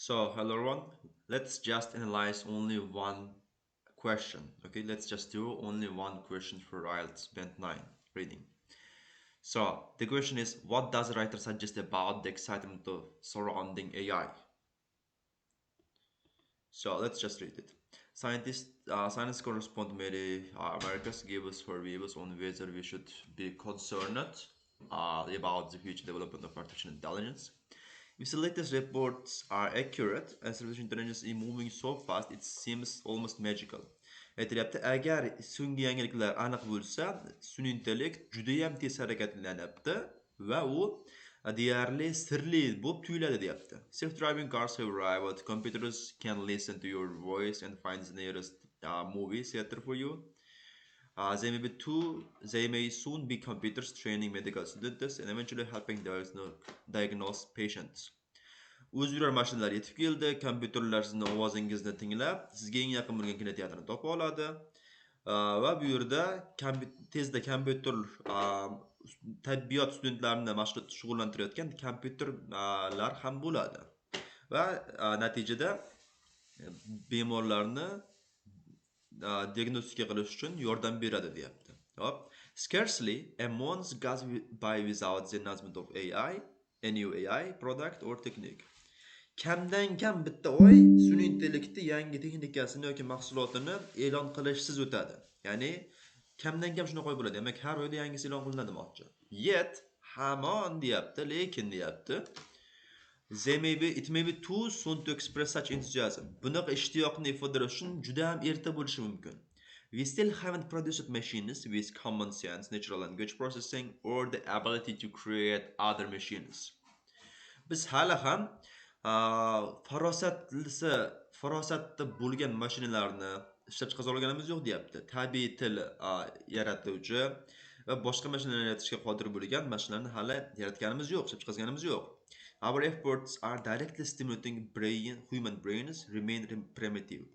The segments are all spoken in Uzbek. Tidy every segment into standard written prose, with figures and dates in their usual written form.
So, hello everyone. Let's just analyze only one question. Okay, let's just do only one question for IELTS Band 9 reading. So, the question is, what does the writer suggest about the excitement of surrounding AI? So, let's just read it. Science correspondent Mary Americas gave us her views on whether we should be concerned about the future development of artificial intelligence. If the latest reports are accurate, as artificial intelligence is moving so fast, it seems almost magical. Aytilyapti, agar so'nggi yangiliklar aniq bo'lsa, sun'iy intellekt judayam tez harakatlanyapti va u deyarli sirli bo'lib tuyuladi deyapti. Self-driving cars have arrived. Computers can listen to your voice and find the nearest movie theater for you. They may soon be computers training medical students and eventually helping diagnose patients. O'zyurar mashinalar yetib keldi, kompyuterlar sizni ovozingizni tinglab, sizga eng yaqin bo'lgan kinoteatrni topa oladi. Va bu yerda tezda kompyuter tabiiyot studentlarini mashg'ul shug'ullantirayotgan kompyuterlar ham bo'ladi. Va natijada bemorlarni diagnostika qilish uchun yordam beradi deyapti. Hop. Scarcely a month goes by without the announcement of AI, a new AI product or technique. Kamdan kam bitta oy sun'iy intellektni yangi texnikasini yoki mahsulotini e'lon qilishsiz o'tadi. Ya'ni kamdan kam shunaqa oy bo'ladi. Demak, har oyda yangisi e'lon qilinadi demoqchi. Yet hamon deyapti, lekin deyapti. It may be too soon to express such enthusiasm. Bunaqa ishtiyoqni ifodalash uchun juda ham erta bo'lishi mumkin. We still haven't produced machines with common sense, natural language processing, or the ability to create other machines. Biz hali ham farosatda bo'lgan mashinalarni ishlab chiqara olganimiz yo'q deyapti. Tabiiy til yaratuvchi va boshqa mashinalarni yaratishga qodir bo'lgan mashinalarni hali yaratganimiz yo'q, ishlab chiqarganimiz yo'q. Our efforts are directly stimulating human brains remain primitive.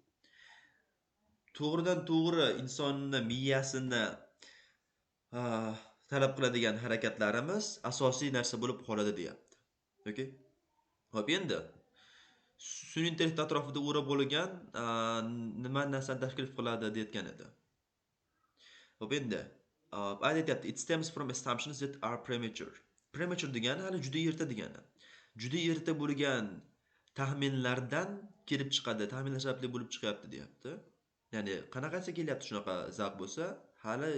To'g'ridan to'g'ri insonni miyasini talab qiladigan harakatlarimiz asosiy narsa bo'lib qoladi deyapti. Okay? Hop, endi sun'iy intellekt atrofida o'rab bo'lgan nima narsani tashkil qiladi deyotgan edi. Hop, endi aytyapti, it stems from assumptions that are premature. Premature degani hali juda erta degani. Juda erta bo'lgan taxminlardan kelib chiqadi, taxminlar sababli bo'lib chiqyapti deyapti. Ya'ni qanaqasi kelyapti shunaqa zavq bo'lsa, hali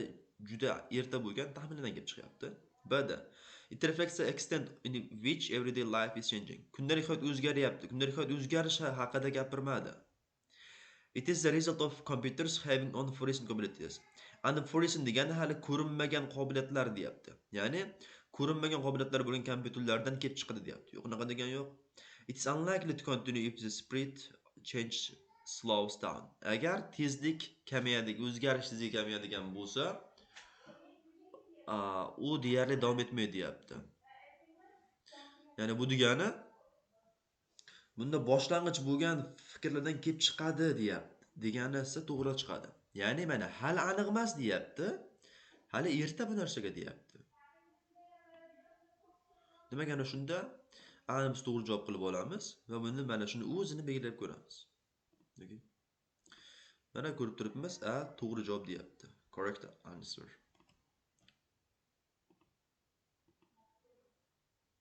juda erta bo'lgan taxminlardan kelib chiqyapti. Bada it reflects the extent in which everyday life is changing. Kundalik hayot o'zgaryapti. Kundalik hayot o'zgarishi haqida gapirmadi. It is the result of computers having unforeseen capabilities. Unforeseen degani hali ko'rinmagan qobiliyatlar deyapti. Ya'ni ko'rinmagan qobiliyatlar bo'lgan kompyuterlardan kelib chiqadi deyapti. Yo'q, unaqa degani yo'q. It is unlikely to continue if the speed change slows down. Agar tezlik kamayadi, o'zgarish tezligi kamayadigan bo'lsa, u deyarli davom etmaydi deyapti. Ya'ni bu degani bunda boshlang'ich bo'lgan fikrlardan kelib chiqadi deyapti. Deganisi to'g'ri chiqadi. Ya'ni mana hali aniq emas deyapti. Hali erta bu narsaga deyapti. Demak, ana shunda biz to'g'ri javob qilib olamiz va buni mana shuni o'zini belgilab ko'ramiz. Okay. Mana ko'rib turibmiz, to'g'ri javob deyapti. Correct answer.